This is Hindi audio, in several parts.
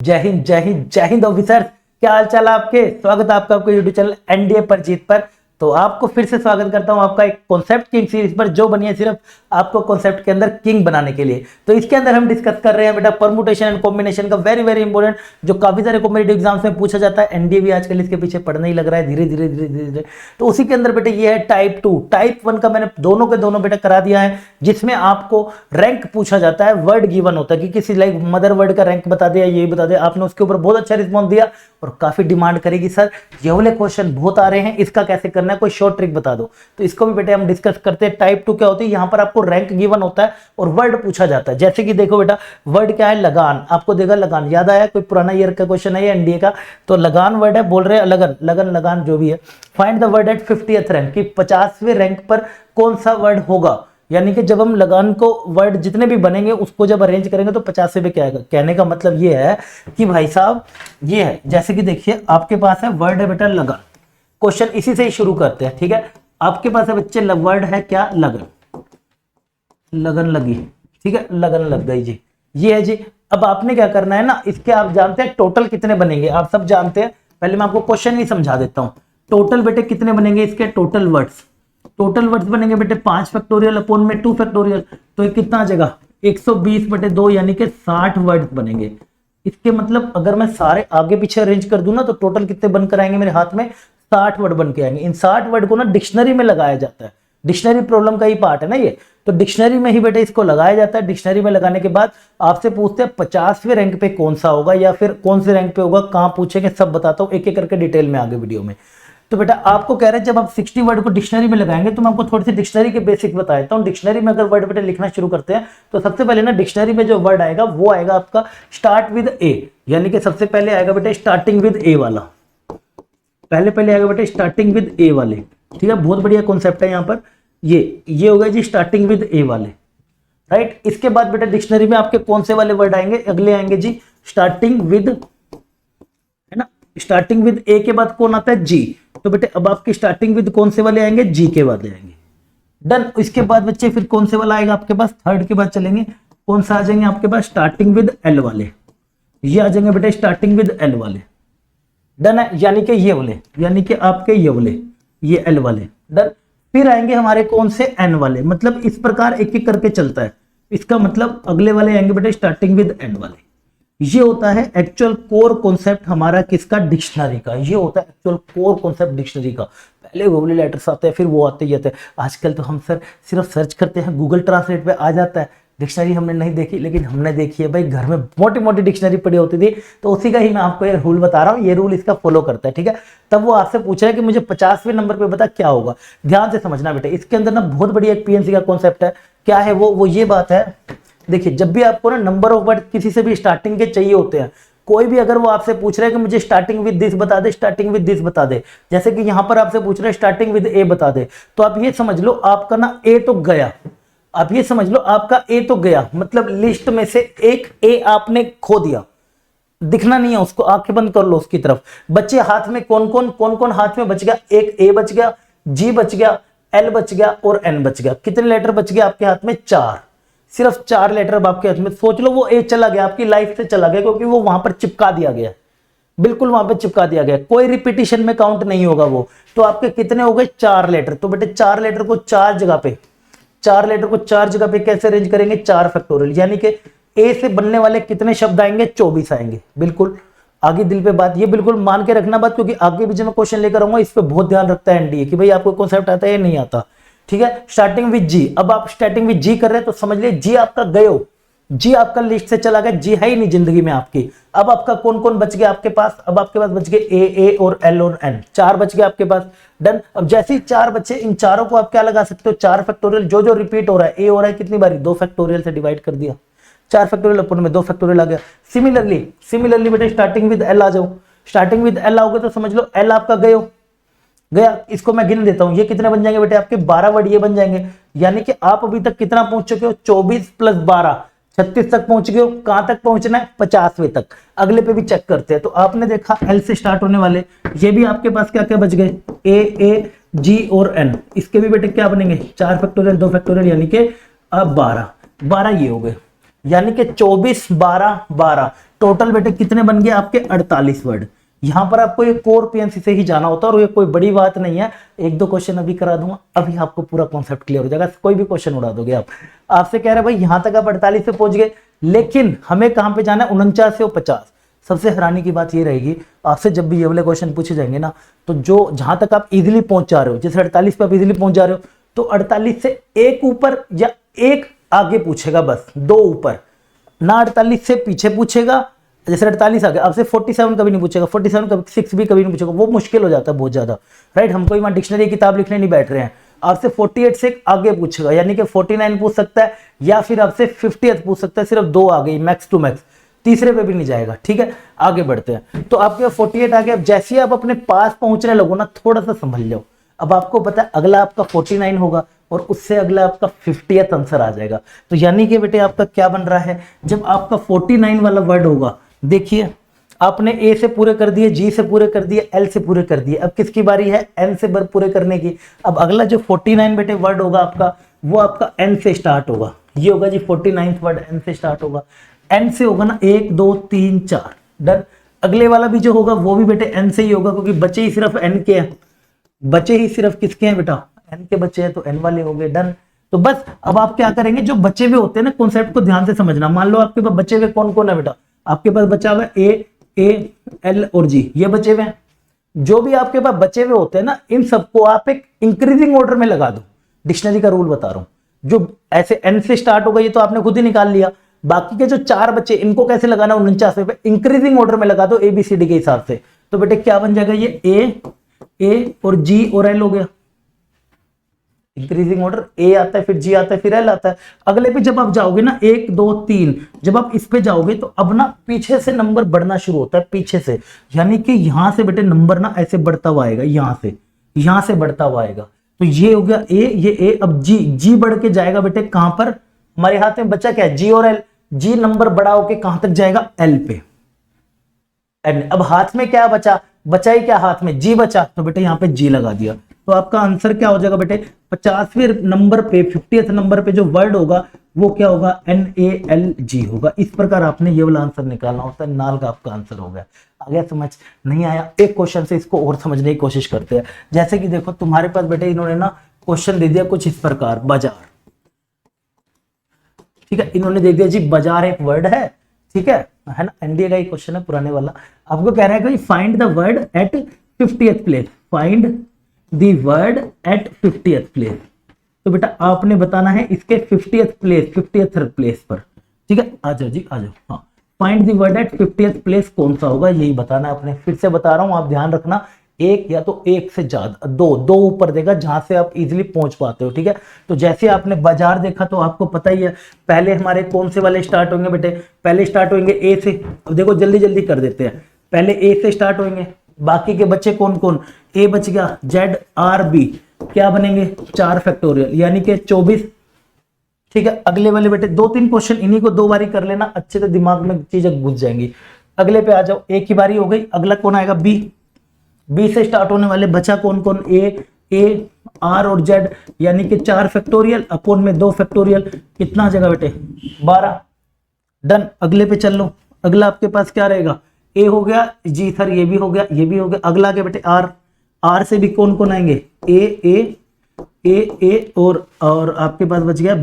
जय हिंद जय हिंद जय हिंद ऑफिसर, क्या हाल चाल आपके। स्वागत है आपका आपके यूट्यूब चैनल एनडीए पर जीत पर। तो आपको फिर से स्वागत करता हूं आपका एक कॉन्सेप्ट किंग सीरीज पर, जो बनी है सिर्फ आपको कॉन्सेप्ट के अंदर किंग बनाने के लिए। तो इसके अंदर हम डिस्कस कर रहे हैं बेटा परमुटेशन एंड कॉम्बिनेशन का, वेरी वेरी इंपॉर्टेंट, जो काफी सारे कॉम्पिटिटिव एग्जाम्स में पूछा जाता है। एनडीए भी आजकल इसके पीछे पढ़ना ही लग रहा है धीरे धीरे धीरे धीरे धीरे। तो उसी के अंदर बेटा ये है टाइप 2। टाइप 1 का मैंने दोनों के दोनों बेटा करा दिया है, जिसमें आपको रैंक पूछा जाता है, वर्ड गिवन होता है कि किसी लाइक मदर वर्ड का रैंक बता दिया, ये बता दिया। आपने उसके ऊपर बहुत अच्छा रिस्पॉन्स दिया और काफी डिमांड करेगी सर ये वाले क्वेश्चन बहुत आ रहे हैं, इसका कैसे करना है, कोई शॉर्ट ट्रिक बता दो। तो इसको भी बेटे हम डिस्कस करते हैं। टाइप 2 क्या होती है, यहां पर आपको रैंक गिवन होता है और वर्ड पूछा जाता है। जैसे कि देखो बेटा वर्ड क्या है, लगान। आपको देगा लगान, याद आया कोई पुराना ईयर का क्वेश्चन है ये एनडीए का। तो लगान वर्ड है, बोल रहे हैं लगन लगन लगान जो भी है। Find the word at 50th rank, कि 50वें रैंक पर कौन सा वर्ड होगा। यानी कि जब हम लगान को वर्ड जितने भी बनेंगे उसको जब अरेंज करेंगे तो 50 पे क्या आएगा। कहने का मतलब ये है कि भाई साहब ये है, जैसे कि देखिए आपके पास है वर्ड है बेटा लगान। क्वेश्चन इसी से ही शुरू करते हैं, ठीक है। आपके पास है बच्चे वर्ड है क्या, लगन, लगन लगी, ठीक है, लगन लग गई जी, ये है जी। अब आपने क्या करना है ना, इसके आप जानते हैं टोटल कितने बनेंगे, आप सब जानते हैं। पहले मैं आपको क्वेश्चन ही समझा देता हूं। टोटल बेटे कितने बनेंगे इसके, टोटल वर्ड्स, टोटल वर्ड्स बनेंगे बेटे 5 फैक्टोरियल अपॉन में 2 फैक्टोरियल। तो ये कितना आ जाएगा 120/2, यानी कि 60 वर्ड्स बनेंगे। इसके मतलब अगर मैं सारे आगे पीछे अरेंज कर दूं ना तो टोटल कितने बनकर आएंगे मेरे हाथ में, 60 वर्ड बन के आएंगे। इन 60 वर्ड को ना डिक्शनरी में लगाया जाता है, डिक्शनरी प्रॉब्लम का ही पार्ट है ना ये। तो डिक्शनरी में ही बेटे इसको लगाया जाता है। डिक्शनरी में लगाने के बाद आपसे पूछते हैं 50वें रैंक पे कौन सा होगा या फिर कौन से रैंक पे होगा, कहां पूछेंगे सब बताता हूं एक एक करके डिटेल में आगे वीडियो में। तो बेटा आपको कह रहे हैं जब आप 60 वर्ड को डिक्शनरी में लगाएंगे तो मैं आपको थोड़ी सी डिक्शनरी के बेसिक बता देता हूं। डिक्शनरी में अगर वर्ड बेटा लिखना शुरू करते हैं तो सबसे पहले ना डिक्शनरी में जो वर्ड आएगा वो आएगा आपका स्टार्ट विद ए, यानी कि सबसे पहले आएगा बेटा स्टार्टिंग विद ए वाला, पहले आएगा बेटा स्टार्टिंग विद ए वाले, ठीक है। बहुत बढ़िया कॉन्सेप्ट है यहाँ पर। ये हो गया जी स्टार्टिंग विद ए वाले, राइट। इसके बाद बेटा डिक्शनरी में आपके कौन से वाले वर्ड आएंगे, अगले आएंगे जी स्टार्टिंग विद, है ना। स्टार्टिंग विद ए के बाद कौन आता है, जी। तो बेटे अब आपके स्टार्टिंग विद कौन से वाले आएंगे, जी के वाले आएंगे। डन। इसके बाद बच्चे फिर कौन से वाला आएगा आपके पास, थर्ड के बाद चलेंगे, कौन सा आ जाएंगे आपके पास, स्टार्टिंग विद एल वाले। ये आ जाएंगे बेटे स्टार्टिंग विद एल वाले। डन है, यानी कि ये वाले, यानी कि आपके ये वाले, ये एल वाले। डन। फिर आएंगे हमारे कौन से एन वाले, मतलब इस प्रकार एक एक करके चलता है। इसका मतलब अगले वाले आएंगे बेटे स्टार्टिंग विद एन वाले। ये होता है एक्चुअल कोर कॉन्सेप्ट हमारा किसका, डिक्शनरी का। ये होता है एक्चुअल कोर कॉन्सेप्ट डिक्शनरी का। पहले वोवली लेटर्स आते हैं फिर वो आते ही आते हैं। आजकल तो हम सर सिर्फ सर्च करते हैं, गूगल ट्रांसलेट पे आ जाता है। डिक्शनरी हमने नहीं देखी, लेकिन हमने देखी है भाई, घर में मोटी मोटी डिक्शनरी पड़ी होती थी। तो उसी का ही मैं आपको ये रूल बता रहा हूँ, ये रूल इसका फॉलो करता है, ठीक है। तब वो आपसे पूछ रहा है कि मुझे 50वें नंबर पे बता क्या होगा। ध्यान से समझना बेटे, इसके अंदर ना बहुत बड़ी एक पीएनसी का कॉन्सेप्ट है। क्या है वो ये बात है, देखिए जब भी आपको ना नंबर ऑफ वर्ड किसी से भी स्टार्टिंग के चाहिए होते हैं, कोई भी अगर वो आपसे पूछ रहा है कि मुझे स्टार्टिंग विद दिस बता दे, स्टार्टिंग विद दिस बता दे, जैसे कि यहां पर आपसे पूछ रहे हैं स्टार्टिंग विद ए बता दे, तो आप ये समझ लो आपका ना ए तो गया। आप ये समझ लो आपका ए तो गया, मतलब लिस्ट में से एक ए आपने खो दिया, दिखना नहीं है उसको, आंखें बंद कर लो उसकी तरफ। बच्चे हाथ में कौन कौन हाथ में बच गया, एक ए बच गया, जी बच गया, एल बच गया और एन बच गया। कितने लेटर बच गए आपके हाथ में, 4। सिर्फ 4 लेटर अब आपके हाथ में। सोच लो वो ए चला गया, आपकी लाइफ से चला गया, क्योंकि वो वहां पर चिपका दिया गया, बिल्कुल वहां पर चिपका दिया गया, कोई रिपीटिशन में काउंट नहीं होगा वो। तो आपके कितने हो गए, 4 लेटर। तो बेटे 4 लेटर को 4 जगह पे, 4 लेटर को 4 जगह पे कैसे अरेंज करेंगे, 4 फैक्टोरियल, यानी कि ए से बनने वाले कितने शब्द आएंगे, 24 आएंगे। बिल्कुल आगे दिल पे बात, ये बिल्कुल मान के रखना बात, क्योंकि आगे भी जब मैं क्वेश्चन लेकर आऊंगा इस पे बहुत ध्यान रखता है एनडीए कि भाई आपको कॉन्सेप्ट आता है या नहीं आता, ठीक है। स्टार्टिंग विद जी, अब आप स्टार्टिंग विद जी कर रहे हैं तो समझ लीजिए जी आपका गयो, जी आपका लिस्ट से चला गया, जी है ही नहीं जिंदगी में आपकी। अब आपका कौन कौन बच गया आपके पास, अब आपके पास बच गए ए और एल और एन, 4 बच गए आपके पास। डन। अब जैसे ही 4 बचे, इन चारों को आप क्या लगा सकते हो, 4 फैक्टोरियल, जो रिपीट हो रहा है, ए हो रहा है कितनी बारी, 2 फैक्टोरियल से डिवाइड कर दिया, 4 फैक्टोरियल अपन में 2 फैक्टोरियल आ गया। सिमिलरली बेटे स्टार्टिंग विद एल आ जाओ, स्टार्टिंग विद एल आओगे तो समझ लो एल आपका गया। इसको मैं गिन देता हूं, ये कितने बन जाएंगे बेटे आपके, 12 वर्ड ये बन जाएंगे। यानी कि आप अभी तक कितना पहुंच चुके हो, 24 + 12 36 तक पहुंच गए हो। कहां तक पहुंचना है, 50वें तक। अगले पे भी चेक करते हैं। तो आपने देखा एल से स्टार्ट होने वाले, ये भी आपके पास क्या क्या बच गए, ए जी और एन। इसके भी बेटे क्या बनेंगे, 4 फैक्टोरियल 2 फैक्टोरियल, यानी कि अब 12 ये हो गए। यानी कि 24 12 12 टोटल बेटे कितने बन गए आपके 48 वर्ड। यहाँ पर आपको ये कोर पीएनसी से ही जाना होता है और ये कोई बड़ी बात नहीं है, एक दो क्वेश्चन अभी करा दूंगा, अभी आपको पूरा कॉन्सेप्ट क्लियर हो जाएगा, कोई भी क्वेश्चन उड़ा दोगे आप। आपसे कह रहे भाई यहाँ तक आप 48 से पहुंच गए, लेकिन हमें कहाँ पे जाना है 49 से 50। सबसे हैरानी की बात ये रहेगी, आपसे जब भी ये वाले क्वेश्चन पूछे जाएंगे ना, तो जो जहां तक आप इजीली पहुंच जा रहे हो, जैसे 48 पे आप इजीली पहुंच जा रहे हो, तो 48 से एक ऊपर या एक आगे पूछेगा, बस दो ऊपर ना, 48 से पीछे पूछेगा। जैसे 48 आ गया, आपसे 47 कभी नहीं पूछेगा, 47 कभी 6 भी कभी नहीं पूछेगा, वो मुश्किल हो जाता है बहुत ज्यादा, राइट। हम कोई वहां डिक्शनरी किताब लिखने नहीं बैठ रहे हैं। आपसे 48 से आगे पूछेगा, यानी कि 49 पूछ सकता है, या फिर आपसे 50th पूछ सकता है, सिर्फ दो आ गई मैक्स टू मैक्स, तीसरे पे भी नहीं जाएगा, ठीक है। आगे बढ़ते हैं, तो आपके 48 आ गया। अब जैसे ही आप अपने पास पहुंचने लगो ना, थोड़ा सा संभल जाओ। अब आपको पता है अगला आपका 49 होगा और उससे अगला आपका 50th आंसर आ जाएगा। तो यानी कि बेटे आपका क्या बन रहा है, जब आपका 49 वाला वर्ड होगा, देखिए आपने ए से पूरे कर दिए, जी से पूरे कर दिए, एल से पूरे कर दिए, अब किसकी बारी है, एन से पूरे करने की। अब अगला जो 49 बेटे वर्ड होगा आपका, वो आपका एन से स्टार्ट होगा। ये होगा जी 49th वर्ड, एन से स्टार्ट होगा। एन से होगा ना, 1 2 3 4, डन। अगले वाला भी जो होगा वो भी बेटे एन से ही होगा, क्योंकि बचे ही सिर्फ एन के हैं, बचे ही सिर्फ किसके हैं बेटा, एन के बचे हैं, तो एन वाले हो गए, डन। तो बस अब आप क्या करेंगे, जो बचे हुए होते हैं ना, कॉन्सेप्ट को ध्यान से समझना। मान लो आपके पास बचे हुए कौन कौन है बेटा, आपके पास बचा हुआ है ए एल और जी, ये बचे हुए हैं। जो भी आपके पास बचे हुए होते हैं ना, इन सबको आप एक इंक्रीजिंग ऑर्डर में लगा दो। डिक्शनरी का रूल बता रहा हूं, जो ऐसे एन से स्टार्ट होगा ये तो आपने खुद ही निकाल लिया, बाकी के जो चार बच्चे इनको कैसे लगाना, 49 पे इंक्रीजिंग ऑर्डर में लगा दो एबीसीडी के हिसाब से। तो बेटे क्या बन जाएगा, ये ए और जी और एल हो गया। इंक्रीजिंग ऑर्डर, ए आता है फिर जी आता है फिर एल आता है। अगले पे जब आप जाओगे ना 1 2 3, जब आप इस पे जाओगे तो अब ना पीछे से नंबर बढ़ना शुरू होता है, पीछे से, यानी कि यहां से बेटे नंबर ना ऐसे बढ़ता हुआ आएगा, यहां से बढ़ता हुआ आएगा। तो ये हो गया ए, ये ए। अब जी बढ़ के जाएगा बेटे कहां पर, हमारे हाथ में बचा क्या है, जी और एल। जी नंबर बड़ा होके कहां तक जाएगा, एल पे। अब हाथ में क्या बचा, बचा ही क्या हाथ में, जी बचा, तो बेटे यहां पे जी लगा दिया। तो आपका आंसर क्या हो जाएगा बेटे, 50वें नंबर पे, 50th नंबर पे जो वर्ड होगा वो क्या होगा, NALG होगा। इस प्रकार आपने ये वाला आंसर निकालना होता है, नाल का आपका आंसर हो गया। आ गया समझ, नहीं आया एक क्वेश्चन से इसको और समझने की कोशिश करते हैं। जैसे कि देखो तुम्हारे पास बेटे इन्होंने ना क्वेश्चन दे दिया कुछ इस प्रकार, बाजार, ठीक है, इन्होंने दे दिया जी बाजार एक वर्ड है, ठीक है ना, एनडीए का ही क्वेश्चन है पुराने वाला। आपको कह रहा है कि find the word at 50th place, find the word at 50th place. तो बेटा आपने बताना है इसके 50th प्लेस, 50th प्लेस पर, ठीक है। आ जाओ जी, आ जाओ। हाँ, find the word at 50th place कौन सा होगा, यही बताना है आपने। फिर से बता रहा हूं, आप ध्यान रखना, एक या तो एक से ज्यादा, दो ऊपर देगा जहां से आप इजीली पहुंच पाते हो, ठीक है। तो जैसे आपने बाजार देखा तो आपको पता ही है, पहले हमारे कौन से वाले स्टार्ट होंगे बेटे, पहले स्टार्ट होंगे ए से। अब देखो जल्दी जल्दी कर देते हैं, पहले ए से स्टार्ट होंगे, बाकी के बच्चे कौन कौन, ए बच गया, जेड आर बी, क्या बनेंगे 4 फैक्टोरियल, यानी कि 24, ठीक है। अगले वाले बेटे 2-3 क्वेश्चन इन्हीं को 2 बारी कर लेना, अच्छे से दिमाग में चीजें घुस जाएंगी। अगले पे आ जाओ, ए की बारी हो गई, अगला कौन आएगा, बी से स्टार्ट होने वाले बचा कौन कौन, ए आर और जेड, यानी कि 4 फैक्टोरियल अपोन में 2 फैक्टोरियल, कितना आ जाएगा बेटे 12, डन। अगले पे चल लो, अगला आपके पास क्या रहेगा, ए हो गया जी सर, ये भी हो गया, ये भी हो गया। अगला क्या बेटे आर से भी कौन कौन आएंगे, ए और आपके पास बच गया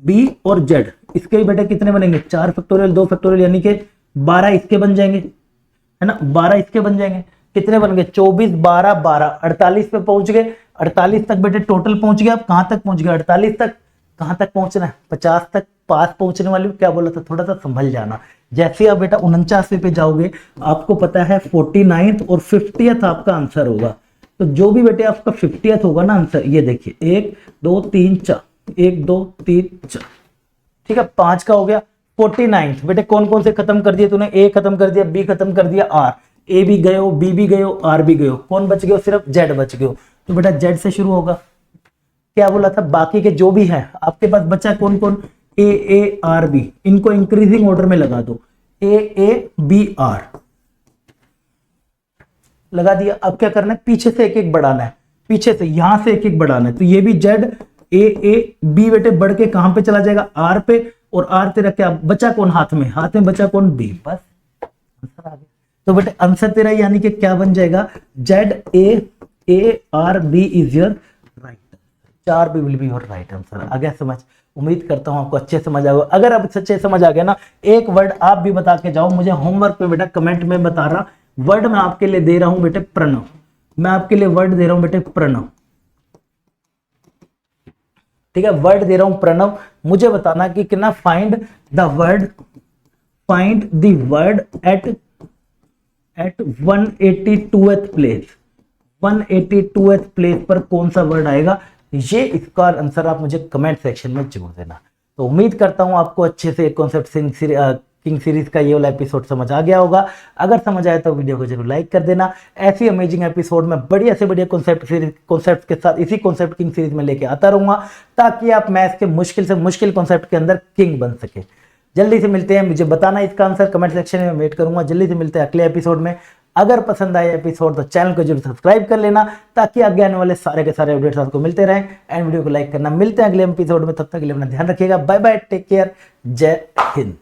बी और जेड। इसके भी बेटे कितने बनेंगे, 4 फैक्टोरियल 2 फैक्टोरियल, यानी कि 12 इसके बन जाएंगे, है ना, 12 इसके बन जाएंगे। कितने बन गए, 24 12 12, 48 पे पहुंच गए। 48 तक बेटे टोटल पहुंच गया। आप कहां तक पहुंच गए, 48 तक। कहां तक पहुंचना है, 50 तक पास पहुंचने वाले। क्या बोला था, थोड़ा सा संभल जाना। जैसे आप बेटा 49 पे जाओगे, आपको पता है 49th और 50th आपका आंसर होगा। तो जो भी बेटे आपका 50th होगा ना आंसर, ये देखिए 1 2 3 4, 1 2 3 4, ठीक है, 5 का हो गया। 49th बेटे कौन कौन से खत्म कर दिए तूने, ए खत्म कर दिया, बी खत्म कर दिया, आर, ए भी गए हो, बी भी गए हो, आर भी गए हो, कौन बच गए हो, सिर्फ जेड बच गए हो। तो बेटा जेड से शुरू होगा। क्या बोला था, बाकी के जो भी है आपके पास बचा कौन कौन, ए आर बी, इनको इंक्रीजिंग ऑर्डर में लगा दो, ए बी आर लगा दिया। अब क्या करना है, पीछे से एक एक बढ़ाना है, पीछे से यहां से एक एक बढ़ाना है। तो ये भी जेड ए बी बेटे बढ़ के कहां पे चला जाएगा, आर पे, और आर तेरा क्या बचा कौन हाथ में बचा कौन बी, बस आंसर आ गया। तो बेटे आंसर तेरा यानी कि क्या बन जाएगा, ZAARB is your right, 4B will be your right answer. आ गया समझ? उम्मीद करता हूं आपको अच्छे समझ आ गया। अगर अब सच्चे समझ आ गया ना, एक वर्ड आप भी बता के जाओ मुझे होमवर्क पे बेटा, कमेंट में बता रहा वर्ड मैं आपके लिए दे रहा हूं बेटे प्रणव, मैं आपके लिए वर्ड दे रहा हूं बेटे प्रणव, ठीक है, वर्ड दे रहा हूं प्रणव, मुझे बताना कि कितना find the word at 182th place, 182th place पर कौन सा वर्ड आएगा, ये इसका आंसर आप मुझे कमेंट सेक्शन में जरूर देना। तो उम्मीद करता हूं आपको अच्छे से कॉन्सेप्ट किंग सीरीज का ये वाला एपिसोड समझ आ गया होगा। अगर समझ आया तो वीडियो को जरूर लाइक कर देना। ऐसी अमेजिंग एपिसोड में बढ़िया से बढ़िया कॉन्सेप्ट के साथ इसी कॉन्सेप्ट किंग सीरीज में लेके आता रहूंगा, ताकि आप मैथ्स के मुश्किल से मुश्किल कॉन्सेप्ट के अंदर किंग बन सके। जल्दी से मिलते हैं, मुझे बताना इसका आंसर कमेंट सेक्शन में, वेट करूंगा। जल्दी से मिलते हैं अगले एपिसोड में। अगर पसंद आए एपिसोड तो चैनल को जरूर सब्सक्राइब कर लेना, ताकि आगे आने वाले सारे के सारे अपडेट्स आपको मिलते रहें। एंड वीडियो को लाइक करना। मिलते हैं अगले एपिसोड में, तब तक के लिए अपना ध्यान रखिएगा। बाय बाय, टेक केयर, जय हिंद।